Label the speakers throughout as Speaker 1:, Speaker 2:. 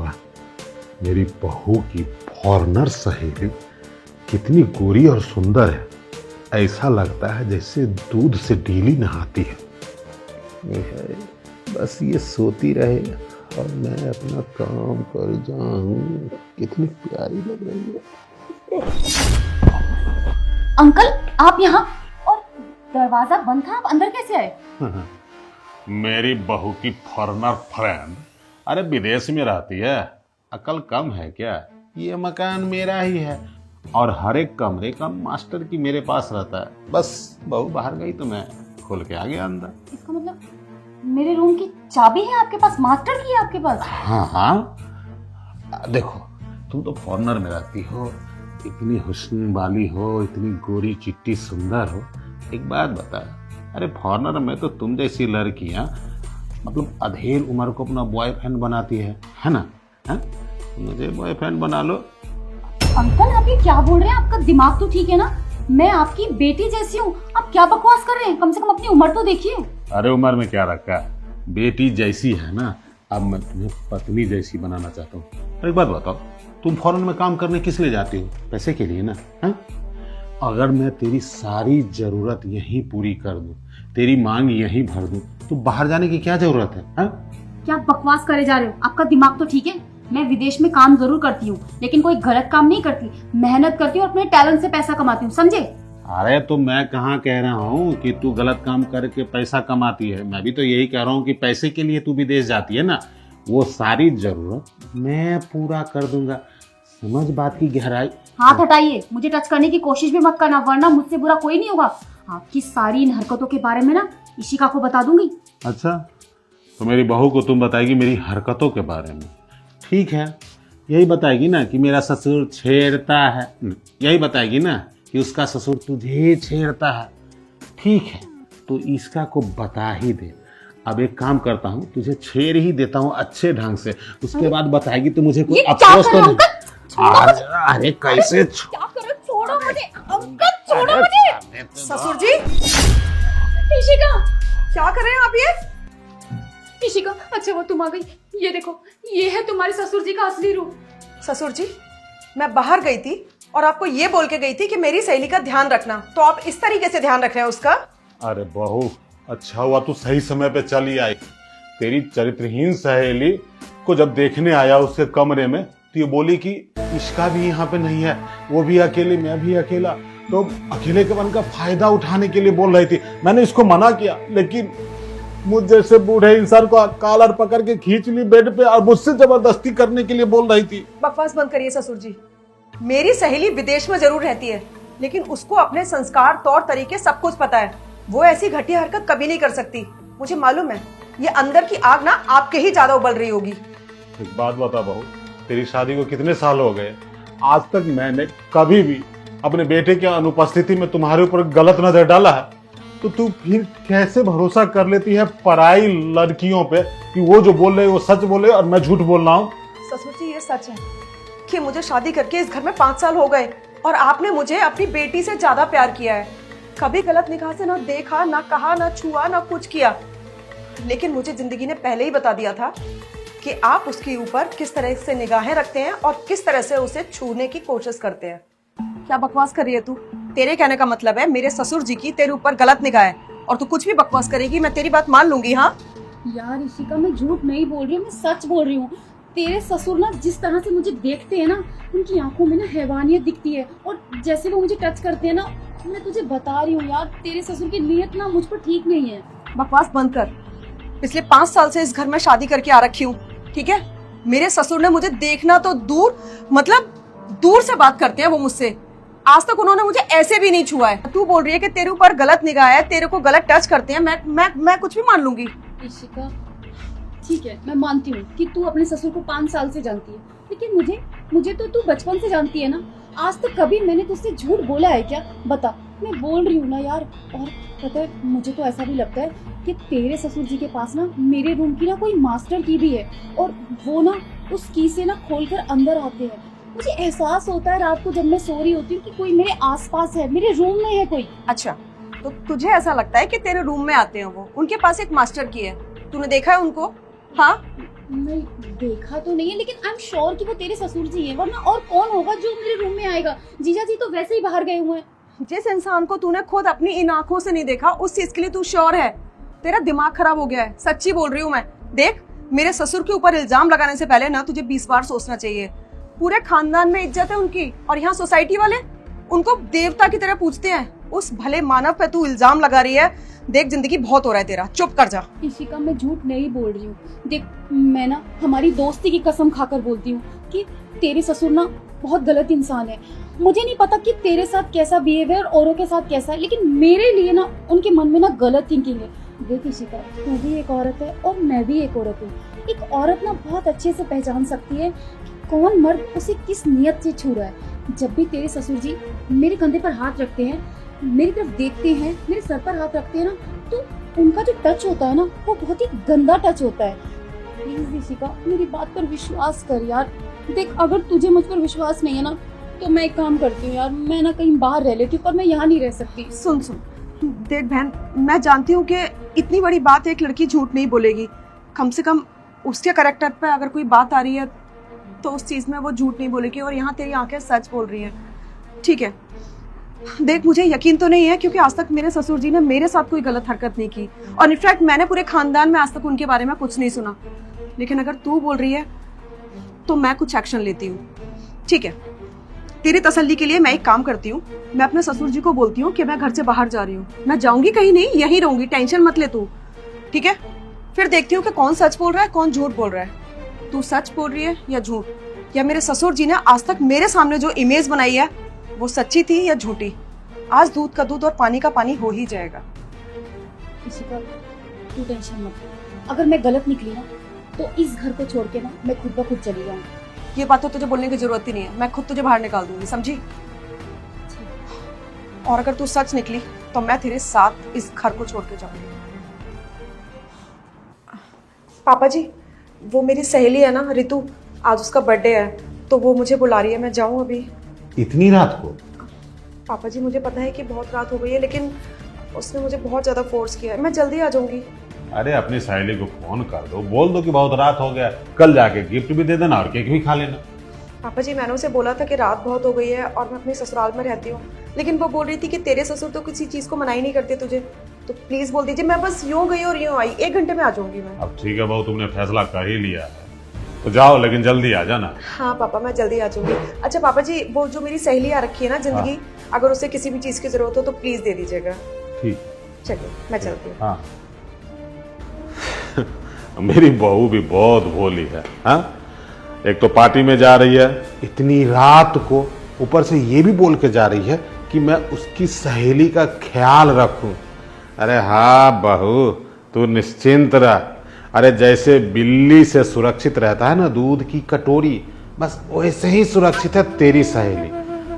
Speaker 1: वाह, मेरी बहू की फॉरेनर सहेली कितनी गोरी और सुंदर है। ऐसा लगता है जैसे दूध से डेली नहाती है। बस ये सोती रहे और मैं अपना काम कर जाऊं। कितनी प्यारी लग रही है।
Speaker 2: अंकल आप यहाँ, और दरवाजा बंद था, आप अंदर कैसे आए?
Speaker 1: मेरी बहू की फॉरेनर फ्रेंड अरे विदेश में रहती है, अकल कम है क्या? ये मकान मेरा ही है और हर एक कमरे का मास्टर की मेरे पास रहता है। बस बहू बाहर गई तो मैं खोल के आ गया अंदर।
Speaker 2: इसका मतलब मेरे रूम की चाबी है आपके पास, मास्टर की है आपके पास?
Speaker 1: हाँ हाँ, देखो तुम तो फॉरेनर में रहती हो, इतनी हुस्न वाली हो, इतनी गोरी चिट्टी सुंदर हो। एक बात बता, अरे फॉरेनर में तो तुम जैसी लड़कियां मतलब अधेड़ उम्र को अपना बॉयफ्रेंड बनाती है ना? है? मुझे बॉयफ्रेंड बना लो।
Speaker 2: अंकल आप ये क्या बोल रहे हैं? आपका दिमाग तो ठीक है ना? मैं आपकी बेटी जैसी हूँ, आप क्या बकवास कर रहे हैं? कम से कम अपनी उम्र तो देखिए।
Speaker 1: अरे उम्र में क्या रखा, बेटी जैसी है ना, अब मैं तुम्हें पत्नी जैसी बनाना चाहता हूँ। अरे एक बात बताओ, तुम फॉरेन में काम करने किस लिए जाती हो? पैसे के लिए ना? है? अगर मैं तेरी सारी जरूरत यहीं पूरी कर दूं, तेरी मांग यहीं भर दूं, तो बाहर जाने की क्या जरूरत है?
Speaker 2: क्या बकवास करे जा रहे हो? आपका दिमाग तो ठीक है? मैं विदेश में काम जरूर करती हूँ, लेकिन कोई गलत काम नहीं करती, मेहनत करती हूँ और अपने टैलेंट से पैसा कमाती हूँ, समझे?
Speaker 1: अरे तो मैं कहाँ कह रहा हूँ कि तू गलत काम करके पैसा कमाती है। मैं भी तो यही कह रहा हूँ कि पैसे के लिए तू विदेश जाती है ना, वो सारी जरूरत मैं पूरा कर दूंगा। समझ बात की गहराई?
Speaker 2: हाथ हटाइए, मुझे टच करने की कोशिश भी मत करना, वरना मुझसे बुरा कोई नहीं होगा। आपकी सारी इन हरकतों के बारे में ना इशिका को बता दूंगी।
Speaker 1: अच्छा, तो मेरी बहू को तुम बताएगी मेरी हरकतों के बारे में? ठीक है, यही बताएगी ना कि मेरा ससुर छेड़ता है, यही बताएगी ना कि उसका ससुर तुझे छेड़ता है। ठीक है, तो इसका को बता ही दे। अब एक काम करता हूँ, तुझे छेड़ ही देता हूँ अच्छे ढंग से, उसके बाद बताएगी तो मुझे कोई अफसोस तो नहीं। अरे कैसे
Speaker 2: क्या करो? छोड़ो मुझे अंकल, छोड़ो मुझे।
Speaker 3: ससुर जी
Speaker 2: इशिका,
Speaker 3: क्या कर रहे हैं आप ये?
Speaker 2: इशिका, अच्छा वो तुम आ गई। ये देखो, ये है तुम्हारे ससुर जी का असली रूप।
Speaker 3: ससुर जी, मैं बाहर गई थी और आपको ये बोल के गई थी कि मेरी सहेली का ध्यान रखना, तो आप इस तरीके से ध्यान रख रहे हैं उसका?
Speaker 1: अरे बहू, अच्छा हुआ तू सही समय पे चली आई। तेरी चरित्रहीन सहेली को जब देखने आया उसके कमरे में, तो ये बोली कि इसका भी यहाँ पे नहीं है, वो भी अकेले, मैं भी अकेला, तो अकेले के मन का फायदा उठाने के लिए बोल रही थी। मैंने इसको मना किया, लेकिन मुझ जैसे बूढ़े इंसान को कॉलर पकड़ के खींच ली बेड पे और मुझसे जबरदस्ती करने के लिए बोल रही थी।
Speaker 3: बकवास बंद करिए ससुर जी। मेरी सहेली विदेश में जरूर रहती है, लेकिन उसको अपने संस्कार, तौर तरीके सब कुछ पता है। वो ऐसी घटिया हरकत कभी नहीं कर सकती। मुझे मालूम है, ये अंदर की आग ना आपके ही ज्यादा उबल रही होगी।
Speaker 1: एक बात बता बहू, तेरी शादी को कितने साल हो गए? आज तक मैंने कभी भी अपने बेटे की अनुपस्थिति में तुम्हारे ऊपर गलत नजर डाला है? तो तू फिर कैसे भरोसा कर लेती है पराई लड़कियों पे कि वो जो बोल रहे वो सच बोले और मैं झूठ बोल रहा हूँ?
Speaker 3: ससुर जी, ये सच है कि मुझे शादी करके इस घर में 5 साल हो गए और आपने मुझे अपनी बेटी से ज्यादा प्यार किया है। कभी गलत निगाह से ना देखा, ना कहा, ना छुआ, ना कुछ किया, लेकिन मुझे जिंदगी ने पहले ही बता दिया था कि आप उसके ऊपर किस तरह से निगाहें रखते हैं और किस तरह से उसे छूने की कोशिश करते हैं। क्या बकवास कर रही है तू? तेरे कहने का मतलब है मेरे ससुर जी की तेरे ऊपर गलत निगाह है और तू कुछ भी बकवास करेगी मैं तेरी बात मान लूंगी। हाँ
Speaker 2: यार इशिका, मैं झूठ नहीं बोल रही हूँ, मैं सच बोल रही हूँ। तेरे ससुर ना जिस तरह से मुझे देखते हैं ना, उनकी आंखों में ना हैवानियत दिखती है, और जैसे वो मुझे टच करते हैं ना, मैं तुझे बता रही हूँ यार, तेरे ससुर की नीयत ना मुझ पर ठीक नहीं है।
Speaker 3: बकवास बंद कर। पिछले 5 साल से इस घर में शादी करके आ रखी हूँ, ठीक है? मेरे ससुर ने मुझे देखना तो दूर, मतलब दूर से बात करते हैं वो मुझसे। आज तक उन्होंने मुझे ऐसे भी नहीं छुआ है। तू बोल रही है कि तेरे ऊपर गलत निगाह है, तेरे को गलत टच करते हैं, मैं कुछ भी मान लूंगी।
Speaker 2: इशिका, ठीक है, मैं मानती हूँ कि तू अपने ससुर को 5 साल से जानती है, लेकिन मुझे तो तू बचपन से जानती है ना। आज तक कभी मैंने तुझसे झूठ बोला है क्या? बता। मैं बोल रही हूँ ना यार। और पता है, मुझे तो ऐसा भी लगता है कि तेरे ससुर जी के पास ना मेरे रूम की ना कोई मास्टर की भी है, और वो ना उस की से ना खोलकर अंदर आते हैं। मुझे एहसास होता है रात को जब मैं सो रही होती हूँ कि कोई मेरे आसपास है, मेरे रूम में है कोई।
Speaker 3: अच्छा, तो तुझे ऐसा लगता है कि तेरे रूम में आते हैं वो? उनके पास एक मास्टर की है, तूने देखा है उनको? हाँ,
Speaker 2: नहीं, देखा तो नहीं है, लेकिन आई एम श्योर कि वो तेरे ससुर जी हैं, वरना और कौन होगा जो मेरे रूम में आएगा। जीजा जी तो वैसे ही बाहर गए हुए हैं।
Speaker 3: जिस इंसान को तूने खुद अपनी इन आंखों से नहीं देखा, उस चीज के लिए तू श्योर है? तेरा दिमाग खराब हो गया है, सच्ची बोल रही हूँ मैं। देख, मेरे ससुर के ऊपर इल्जाम लगाने से पहले ना तुझे 20 बार सोचना चाहिए। पूरे खानदान में इज्जत है उनकी, और यहाँ सोसाइटी वाले उनको देवता की तरह पूछते हैं। उस भले मानव पे तू इल्जाम लगा रही है। देख, जिंदगी बहुत हो रहा है तेरा, चुप कर जा।
Speaker 2: इशिका, मैं झूठ नहीं बोल रही हूँ। देख, मैं ना हमारी दोस्ती की कसम खाकर बोलती हूँ कि तेरे ससुर ना बहुत गलत इंसान है। मुझे नहीं पता कि तेरे साथ कैसा बिहेवियर, औरों के साथ कैसा है, लेकिन मेरे लिए ना उनके मन में ना गलत थिंकिंग है। देख इशिका, तू भी एक औरत है और मैं भी एक औरत हूँ। एक औरत ना बहुत अच्छे से पहचान सकती है कि कौन मर्द उसे किस नियत से छू रहा है। जब भी तेरे ससुर जी मेरे कंधे पर हाथ रखते हैं, मेरी तरफ देखते हैं, मेरे सर पर हाथ रखते हैं ना, तो उनका जो टच होता है ना, वो बहुत ही गंदा टच होता है। प्लीज इशिका, मेरी बात पर विश्वास कर यार। देख, अगर तुझे मुझ पर विश्वास नहीं है ना, तो मैं एक काम करती हूँ यार, मैं ना कहीं बाहर रह लेती हूँ, पर मैं यहाँ नहीं रह सकती।
Speaker 3: सुन सुन, देख बहन, मैं जानती हूँ कि इतनी बड़ी बात एक लड़की झूठ नहीं बोलेगी। कम से कम उसके कैरेक्टर पे अगर कोई बात आ रही है तो उस चीज में वो झूठ नहीं बोलेगी, और यहाँ तेरी आंखें सच बोल रही हैं। ठीक है, देख, मुझे यकीन तो नहीं है क्योंकि आज तक मेरे ससुर जी ने मेरे साथ कोई गलत हरकत नहीं की, और इनफैक्ट मैंने पूरे खानदान में आज तक उनके बारे में कुछ नहीं सुना। लेकिन अगर तू बोल रही है तो मैं कुछ एक्शन लेती हूँ। ठीक है, तेरी तसल्ली के लिए मैं एक काम करती हूँ, मैं अपने ससुर जी को बोलती हूँ कि मैं घर से बाहर जा रही हूँ। मैं जाऊंगी कहीं नहीं, यहीं रहूंगी, टेंशन मत ले तू। ठीक है, फिर देखती हूँ कि कौन सच बोल रहा है, कौन झूठ बोल रहा है। तू सच बोल रही है या झूठ, या मेरे ससुर जी ने आज तक मेरे सामने जो इमेज बनाई है वो सच्ची थी या झूठी। आज दूध का दूध और पानी का पानी हो ही जाएगा।
Speaker 2: इशिका, तू टेंशन मत ले। अगर मैं गलत निकली ना, तो इस घर को छोड़ के ना मैं खुद ब खुद चली जाऊंगी।
Speaker 3: ये बात तो तुझे बोलने की जरूरत ही नहीं है, मैं खुद तुझे बाहर निकाल दूंगी, समझी? और अगर तू सच निकली तो मैं तेरे साथ इस घर को छोड़ के जाऊंगी। पापा जी, वो मेरी सहेली है ना रितु, आज उसका बर्थडे है, तो वो मुझे बुला रही है। मैं जाऊं अभी?
Speaker 1: इतनी रात को?
Speaker 3: पापा जी, मुझे पता है कि बहुत रात हो गई है, लेकिन उसने मुझे बहुत ज्यादा फोर्स किया है। मैं जल्दी आ जाऊंगी।
Speaker 1: अरे अपनी सहेली को फोन कर दो, बोल दो कि बहुत रात हो गया, कल जाके गिफ्ट भी दे देना और केक भी खा लेना।
Speaker 3: पापा जी, मैंने उसे बोला था कि रात बहुत हो गई है और मैं अपने ससुराल में रहती हूँ, लेकिन वो बोल रही थी कि तेरे ससुर तो किसी चीज को मना ही नहीं करते तुझे, तो प्लीज बोल दीजिए। मैं बस यूं गई और यूं आई, 1 घंटे में आ जाऊंगी मैं।
Speaker 1: अब ठीक है बहू, तुमने फैसला कर ही लिया है तो जाओ, लेकिन जल्दी आ जाना।
Speaker 3: हाँ पापा, मैं जल्दी आ जाऊंगी। अच्छा पापा जी, वो जो मेरी सहेली आ रखी है ना जिंदगी, अगर उसे किसी भी चीज की जरूरत हो तो प्लीज दे दीजिएगा।
Speaker 1: ठीक,
Speaker 3: चलिए मैं चलती हूँ।
Speaker 1: हाँ। मेरी बहू भी बहुत भोली है। हाँ, एक तो पार्टी में जा रही है इतनी रात को, ऊपर से ये भी बोल के जा रही है कि मैं उसकी सहेली का ख्याल रखूं। अरे हाँ बहू, तू निश्चिंत रह। अरे जैसे बिल्ली से सुरक्षित रहता है ना दूध की कटोरी, बस वैसे ही सुरक्षित है तेरी सहेली।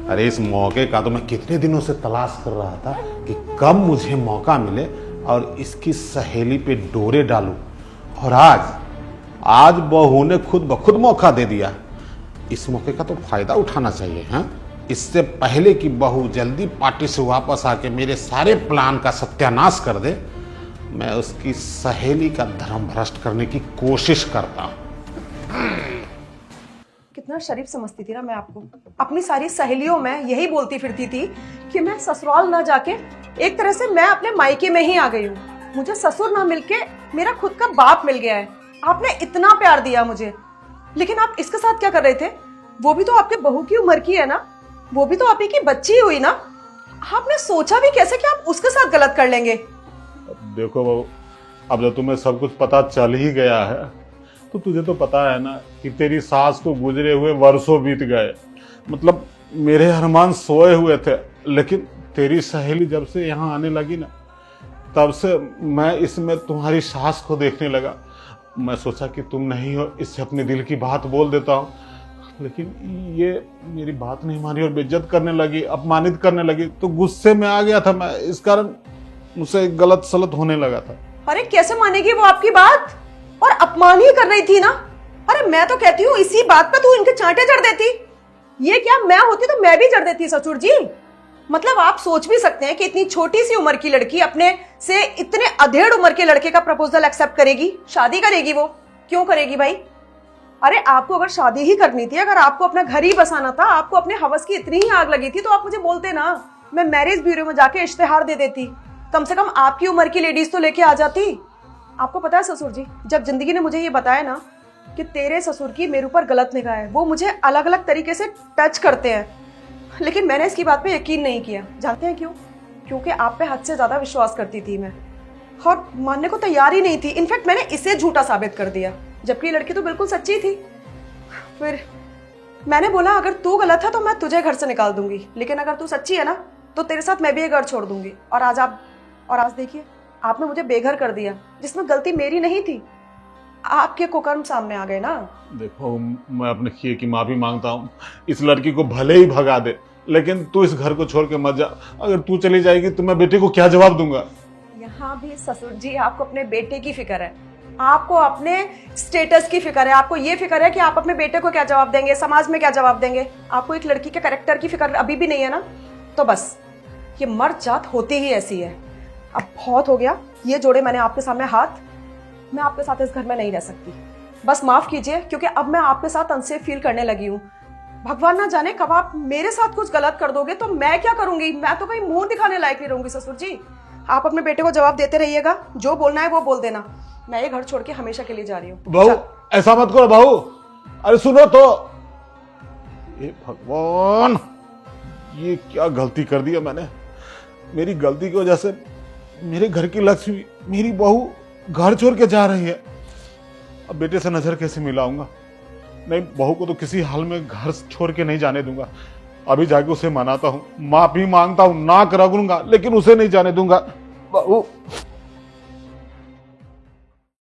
Speaker 1: अरे इस मौके का तो मैं कितने दिनों से तलाश कर रहा था कि कब मुझे मौका मिले और इसकी सहेली पे डोरे डालूं, और आज बहू ने खुद ब खुद मौका दे दिया। इस मौके का तो फायदा उठाना चाहिए। हाँ, इससे पहले कि बहू जल्दी पार्टी से वापस आके मेरे सारे प्लान का सत्यानाश कर दे, मैं उसकी सहेली का धर्म भ्रष्ट करने की कोशिश करता हूं।
Speaker 3: कितना शरीफ समझती थी ना मैं आपको। अपनी सारी सहेलियों में यही बोलती फिरती थी कि मैं ससुराल ना जाके एक तरह से मैं अपने मायके में ही आ गई हूँ। मुझे ससुर ना मिलके मेरा खुद का बाप मिल गया है। आपने इतना प्यार दिया मुझे, लेकिन आप इसके साथ क्या कर रहे थे? वो भी तो आपके बहू की उम्र की है ना, वो भी तो आप ही की बच्ची हुई ना। आपने सोचा भी कैसे कि आप उसके साथ गलत कर लेंगे?
Speaker 1: अब देखो बहू, अब जब तुम्हें सब कुछ पता चल ही गया है तो तुझे तो पता है ना कि तेरी सास को गुजरे हुए वर्षों बीत गए। मतलब मेरे अरमान सोए हुए थे, लेकिन तेरी सहेली जब से यहाँ आने लगी ना, तब से मैं इसमें तुम्हारी सास को देखने लगा। मैं सोचा कि तुम नहीं हो, इससे अपने दिल की बात बोल देता हूँ, लेकिन ये मेरी बात नहीं मानी और बेइज्जत करने लगी, अपमानित करने लगी, तो गुस्से में आ गया था मैं। इस कारण मुझसे गलत सलत होने लगा था।
Speaker 3: अरे कैसे मानेगी वो आपकी बात? और अपमान ही कर रही थी ना। अरे मैं तो कहती हूँ इसी बात पे तू इनके चांटे जड़ देती। ये क्या, मैं होती तो मैं भी जड़ देती ससुर जी। मतलब आप सोच भी सकते हैं कि इतनी छोटी सी उम्र की लड़की अपने से इतने अधेड़ उम्र के लड़के का प्रपोजल एक्सेप्ट करेगी, शादी करेगी वो? क्यों करेगी भाई? अरे आपको अगर शादी ही करनी थी, अगर आपको अपना घर ही बसाना था, आपको अपने हवस की इतनी ही आग लगी थी, तो आप मुझे बोलते ना, मैं मैरिज ब्यूरो में जाके इश्तेहार दे देती। कम से कम आपकी उम्र की लेडीज तो लेके आ जाती। आपको पता है ससुर जी, जब जिंदगी ने मुझे ये बताया ना कि तेरे ससुर की मेरे ऊपर गलत निगाह है, वो मुझे अलग अलग तरीके से टच करते हैं, लेकिन मैंने इसकी बात पे यकीन नहीं किया। जानते हैं क्यों? क्योंकि आप पे हद से ज्यादा विश्वास करती थी मैं, और मानने को तैयार ही नहीं थी। इनफैक्ट मैंने इसे झूठा साबित कर दिया, जबकि ये लड़की तो बिल्कुल सच्ची थी। फिर मैंने बोला अगर तू गलत है तो मैं तुझे घर से निकाल दूंगी, लेकिन अगर तू सच्ची है ना तो तेरे साथ मैं भी ये घर छोड़ दूंगी। और आज देखिए, आपने मुझे बेघर कर दिया, जिसमें गलती मेरी नहीं थी। आपके कुकर्म सामने आ गए ना।
Speaker 1: देखो, मैं अपने किए की माफी मांगता हूँ। इस लड़की को भले ही भगा दे, लेकिन तू इस घर को छोड़ के मत जा। अगर तू चली जाएगी तो मैं बेटे को क्या जवाब दूंगा?
Speaker 3: यहाँ भी ससुर जी आपको अपने बेटे की फिक्र है, आपको अपने स्टेटस की फिक्र है, आपको ये फिक्र है कि आप अपने बेटे को क्या जवाब देंगे, समाज में क्या जवाब देंगे। आपको एक लड़की के कैरेक्टर की फिक्र अभी भी नहीं है ना। तो बस ये मर्द जात होती ही ऐसी है। अब बहुत हो गया, ये जोड़े मैंने आपके सामने हाथ। मैं आपके साथ इस घर में नहीं रह सकती, बस माफ कीजिए, क्योंकि अब मैं आपके साथ अनसेफ फील करने लगी हूँ। भगवान ना जाने कब आप मेरे साथ कुछ गलत कर दोगे तो मैं क्या करूंगी? मैं तो कहीं मुंह दिखाने लायक नहीं रहूंगी। ससुर जी, आप अपने बेटे को जवाब देते रहिएगा, जो बोलना है वो बोल देना। मैं ये घर छोड़ के हमेशा के लिए जा रही हूँ।
Speaker 1: बहू, ऐसा मत करो बहू। अरे सुनो तो, ये भगवान, ये क्या गलती कर दिया मैंने। मेरी गलती की वजह से मेरे घर की लक्ष्मी, मेरी बहू घर छोड़ के जा रही है। अब बेटे से नजर कैसे मिलाऊंगा? नहीं, बहू को तो किसी हाल में घर छोड़ के नहीं जाने दूंगा। अभी जाके उसे मनाता हूँ, माफी मांगता हूँ, नाक रगड़ूंगा, लेकिन उसे नहीं जाने दूंगा। बहू